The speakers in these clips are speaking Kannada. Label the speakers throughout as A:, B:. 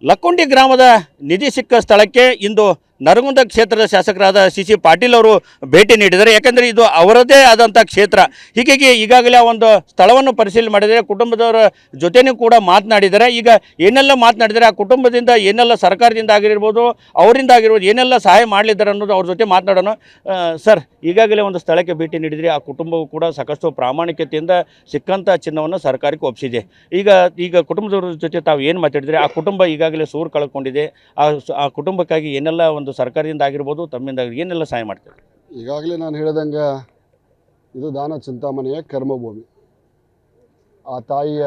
A: ಲಕ್ಕುಂಡಿ ಗ್ರಾಮದ ನಿಧಿ ಸಿಕ್ಕ ಸ್ಥಳಕ್ಕೆ ಇಂದು ನರಗುಂದ ಕ್ಷೇತ್ರದ ಶಾಸಕರಾದ ಸಿ ಪಾಟೀಲ್ ಅವರು ಭೇಟಿ ನೀಡಿದ್ದಾರೆ. ಯಾಕಂದರೆ ಇದು ಅವರದೇ ಆದಂಥ ಕ್ಷೇತ್ರ. ಹೀಗಾಗಿ ಈಗಾಗಲೇ ಒಂದು ಸ್ಥಳವನ್ನು ಪರಿಶೀಲನೆ ಮಾಡಿದರೆ, ಕುಟುಂಬದವರ ಜೊತೆನೂ ಕೂಡ ಮಾತನಾಡಿದ್ದಾರೆ. ಈಗ ಏನೆಲ್ಲ ಮಾತನಾಡಿದರೆ, ಆ ಕುಟುಂಬದಿಂದ ಏನೆಲ್ಲ ಸರ್ಕಾರದಿಂದ ಆಗಿರ್ಬೋದು, ಅವರಿಂದ ಆಗಿರ್ಬೋದು, ಏನೆಲ್ಲ ಸಹಾಯ ಮಾಡಲಿದ್ದಾರೆ ಅನ್ನೋದು ಅವ್ರ ಜೊತೆ ಮಾತನಾಡೋಣ. ಸರ್, ಈಗಾಗಲೇ ಒಂದು ಸ್ಥಳಕ್ಕೆ ಭೇಟಿ ನೀಡಿದರೆ, ಆ ಕುಟುಂಬವು ಕೂಡ ಸಾಕಷ್ಟು ಪ್ರಾಮಾಣಿಕತೆಯಿಂದ ಸಿಕ್ಕಂಥ ಚಿನ್ನವನ್ನು ಸರ್ಕಾರಕ್ಕೆ ಒಪ್ಪಿಸಿದೆ. ಈಗ ಕುಟುಂಬದವ್ರ ಜೊತೆ ತಾವು ಏನು ಮಾತಾಡಿದರೆ, ಆ ಕುಟುಂಬ ಈಗಾಗಲೇ ಸೂರು ಕಳ್ಕೊಂಡಿದೆ. ಆ ಕುಟುಂಬಕ್ಕಾಗಿ ಏನೆಲ್ಲ ಒಂದು ಸರ್ಕಾರದಿಂದ ಆಗಿರ್ಬೋದು, ತಮ್ಮಿಂದ ಏನೆಲ್ಲ ಸಹಾಯ ಮಾಡ್ತಾರೆ?
B: ಈಗಾಗಲೇ ನಾನು ಹೇಳಿದಂಗೆ ಇದು ದಾನ ಚಿಂತಾಮಣಿಯ ಕರ್ಮಭೂಮಿ. ಆ ತಾಯಿಯ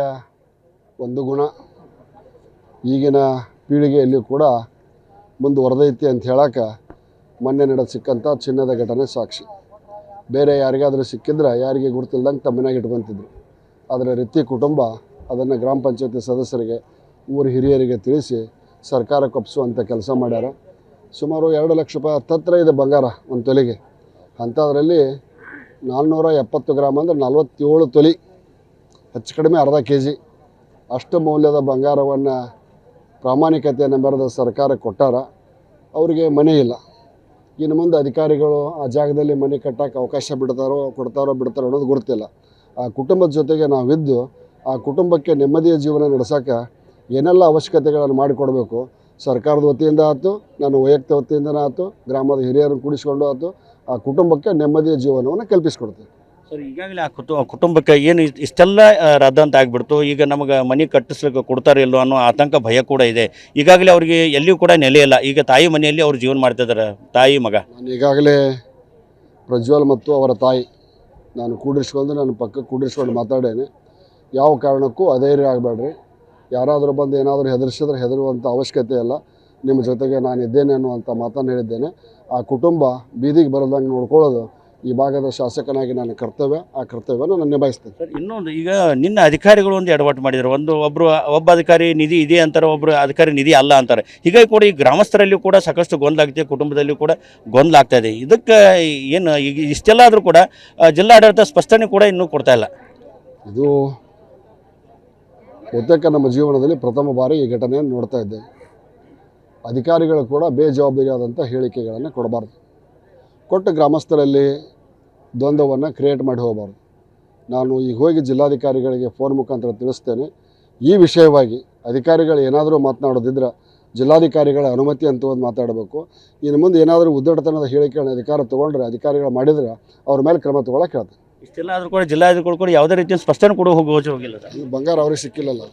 B: ಒಂದು ಗುಣ ಈಗಿನ ಪೀಳಿಗೆಯಲ್ಲಿ ಕೂಡ ಮುಂದುವರೆದೈತಿ ಅಂತ ಹೇಳಕ್ಕೆ ಮೊನ್ನೆ ನಡೆದು ಸಿಕ್ಕಂಥ ಚಿನ್ನದ ಘಟನೆ ಸಾಕ್ಷಿ. ಬೇರೆ ಯಾರಿಗಾದರೂ ಸಿಕ್ಕಿದ್ರೆ ಯಾರಿಗೆ ಗುರುತಿಲ್ದಂಗೆ ತಮ್ಮನಾಗಿ ಇಟ್ಕೊತಿದ್ರು. ಆದರೆ ರೀತಿ ಕುಟುಂಬ ಅದನ್ನು ಗ್ರಾಮ ಪಂಚಾಯತಿ ಸದಸ್ಯರಿಗೆ, ಊರ ಹಿರಿಯರಿಗೆ ತಿಳಿಸಿ ಸರ್ಕಾರಕ್ಕೆ ಒಪ್ಪಿಸುವಂಥ ಕೆಲಸ ಮಾಡ್ಯಾರ. ಸುಮಾರು 2 ಲಕ್ಷ ರೂಪಾಯಿ ಹತ್ತತ್ರ ಇದೆ ಬಂಗಾರ ಒಂದು ತೊಲೆಗೆ. ಅಂಥದ್ರಲ್ಲಿ 470 ಗ್ರಾಮ್ ಅಂದರೆ 47 ತೊಲೆ, ಹೆಚ್ಚು ಕಡಿಮೆ ಅರ್ಧ KG ಅಷ್ಟು ಮೌಲ್ಯದ ಬಂಗಾರವನ್ನು ಪ್ರಾಮಾಣಿಕತೆಯನ್ನು ಮೆರೆದ ಸರ್ಕಾರಕ್ಕೆ ಕೊಟ್ಟಾರ. ಅವರಿಗೆ ಮನೆ ಇಲ್ಲ. ಇನ್ನು ಮುಂದೆ ಅಧಿಕಾರಿಗಳು ಆ ಜಾಗದಲ್ಲಿ ಮನೆ ಕಟ್ಟೋಕ್ಕೆ ಅವಕಾಶ ಕೊಡ್ತಾರೋ ಬಿಡ್ತಾರೋ ಅನ್ನೋದು ಗೊತ್ತಿಲ್ಲ. ಆ ಕುಟುಂಬದ ಜೊತೆಗೆ ನಾವಿದ್ದು ಆ ಕುಟುಂಬಕ್ಕೆ ನೆಮ್ಮದಿಯ ಜೀವನ ನಡೆಸೋಕ್ಕೆ ಏನೆಲ್ಲ ಅವಶ್ಯಕತೆಗಳನ್ನು ಮಾಡಿಕೊಡ್ಬೇಕು, ಸರ್ಕಾರದ ವತಿಯಿಂದ ಆಯ್ತು, ನನ್ನ ವೈಯಕ್ತಿಕ ವತಿಯಿಂದ ಆಯ್ತು, ಗ್ರಾಮದ ಹಿರಿಯರನ್ನು ಕೂಡಿಸ್ಕೊಂಡು ಆಯ್ತು, ಆ ಕುಟುಂಬಕ್ಕೆ ನೆಮ್ಮದಿಯ ಜೀವನವನ್ನು ಕಲ್ಪಿಸ್ಕೊಡ್ತೀವಿ.
A: ಸರ್, ಈಗಾಗಲೇ ಆ ಕುಟುಂಬಕ್ಕೆ ಏನು ಇಷ್ಟೆಲ್ಲ ರದ್ದಂತ ಆಗಿಬಿಡ್ತು. ಈಗ ನಮಗೆ ಮನೆ ಕಟ್ಟಿಸ್ಲಿಕ್ಕೆ ಕೊಡ್ತಾರೆ ಇಲ್ಲೋ ಅನ್ನೋ ಆತಂಕ, ಭಯ ಕೂಡ ಇದೆ. ಈಗಾಗಲೇ ಅವರಿಗೆ ಎಲ್ಲಿಯೂ ಕೂಡ ನೆಲೆ ಇಲ್ಲ. ಈಗ ತಾಯಿ ಮನೆಯಲ್ಲಿ ಅವ್ರು ಜೀವನ ಮಾಡ್ತಿದ್ದಾರೆ, ತಾಯಿ ಮಗ.
B: ನಾನು ಈಗಾಗಲೇ ಪ್ರಜ್ವಲ್ ಮತ್ತು ಅವರ ತಾಯಿ ನಾನು ನನ್ನ ಪಕ್ಕಕ್ಕೆ ಕೂಡಿಸ್ಕೊಂಡು ಮಾತಾಡೇನೆ. ಯಾವ ಕಾರಣಕ್ಕೂ ಅಧೈರ್ಯ ಆಗಬೇಡ್ರಿ. ಯಾರಾದರೂ ಬಂದು ಏನಾದರೂ ಹೆದರಿಸಿದ್ರೆ ಹೆದರುವಂಥ ಅವಶ್ಯಕತೆ ಇಲ್ಲ. ನಿಮ್ಮ ಜೊತೆಗೆ ನಾನು ಇದ್ದೇನೆ ಅನ್ನುವಂಥ ಮಾತನ್ನು ಹೇಳಿದ್ದೇನೆ. ಆ ಕುಟುಂಬ ಬೀದಿಗೆ ಬರದಂಗೆ ನೋಡ್ಕೊಳ್ಳೋದು ಈ ಭಾಗದ ಶಾಸಕನಾಗಿ ನನ್ನ ಕರ್ತವ್ಯ. ಆ ಕರ್ತವ್ಯನ ನಾನು ನಿಭಾಯಿಸ್ತೇನೆ.
A: ಸರ್, ಇನ್ನೊಂದು, ಈಗ ನಿನ್ನ ಅಧಿಕಾರಿಗಳು ಒಂದು ಎಡವಟ್ಟು ಮಾಡಿದ್ದಾರೆ. ಒಬ್ಬ ಅಧಿಕಾರಿ ನಿಧಿ ಇದೆ ಅಂತಾರೆ, ಒಬ್ಬರು ಅಧಿಕಾರಿ ನಿಧಿ ಅಲ್ಲ ಅಂತಾರೆ. ಹೀಗಾಗಿ ಕೂಡ ಈ ಗ್ರಾಮಸ್ಥರಲ್ಲಿ ಕೂಡ ಸಾಕಷ್ಟು ಗೊಂದಲ ಆಗ್ತಿದೆ, ಕುಟುಂಬದಲ್ಲಿ ಕೂಡ ಗೊಂದಲ ಆಗ್ತಾ ಇದೆ. ಇದಕ್ಕೆ ಏನು ಈಗ ಇಷ್ಟೆಲ್ಲ ಆದರೂ ಕೂಡ ಜಿಲ್ಲಾಡಳಿತ ಸ್ಪಷ್ಟನೆ ಕೂಡ ಇನ್ನೂ ಕೊಡ್ತಾ ಇಲ್ಲ.
B: ಇದು ಬಹುತೇಕ ನಮ್ಮ ಜೀವನದಲ್ಲಿ ಪ್ರಥಮ ಬಾರಿ ಈ ಘಟನೆಯನ್ನು ನೋಡ್ತಾ ಇದ್ದೇವೆ. ಅಧಿಕಾರಿಗಳು ಕೂಡ ಬೇಜವಾಬ್ದಾರಿಯಾದಂಥ ಹೇಳಿಕೆಗಳನ್ನು ಕೊಡಬಾರ್ದು. ಕೊಟ್ಟ ಗ್ರಾಮಸ್ಥರಲ್ಲಿ ದ್ವಂದ್ವವನ್ನು ಕ್ರಿಯೇಟ್ ಮಾಡಿ ಹೋಗಬಾರ್ದು. ನಾನು ಈಗ ಹೋಗಿ ಜಿಲ್ಲಾಧಿಕಾರಿಗಳಿಗೆ ಫೋನ್ ಮುಖಾಂತರ ತಿಳಿಸ್ತೇನೆ. ಈ ವಿಷಯವಾಗಿ ಅಧಿಕಾರಿಗಳು ಏನಾದರೂ ಮಾತನಾಡೋದಿದ್ರೆ ಜಿಲ್ಲಾಧಿಕಾರಿಗಳ ಅನುಮತಿ ಅಂತ ಒಂದು ಮಾತಾಡಬೇಕು. ಇನ್ನು ಮುಂದೆ ಏನಾದರೂ ಉದ್ದಟತನದ ಹೇಳಿಕೆಗಳನ್ನ ಅಧಿಕಾರ ತೊಗೊಂಡ್ರೆ, ಅಧಿಕಾರಿಗಳು ಮಾಡಿದರೆ ಅವ್ರ ಮೇಲೆ ಕ್ರಮ ತೊಗೊಳಕ್ಕೆ ಹೇಳ್ತಾರೆ.
A: ಇಷ್ಟೆಲ್ಲ ಆದರೂ ಕೂಡ ಜಿಲ್ಲಾಧಿಕಾರಿಗಳು ಕೂಡ ಯಾವುದೇ ರೀತಿಯ ಸ್ಪಷ್ಟನೆ ಕೂಡ ಹೋಗಿಲ್ಲ.
B: ಬಂಗಾರ ಅವ್ರಿಗೆ ಸಿಕ್ಕಿಲ್ಲಲ್ಲ.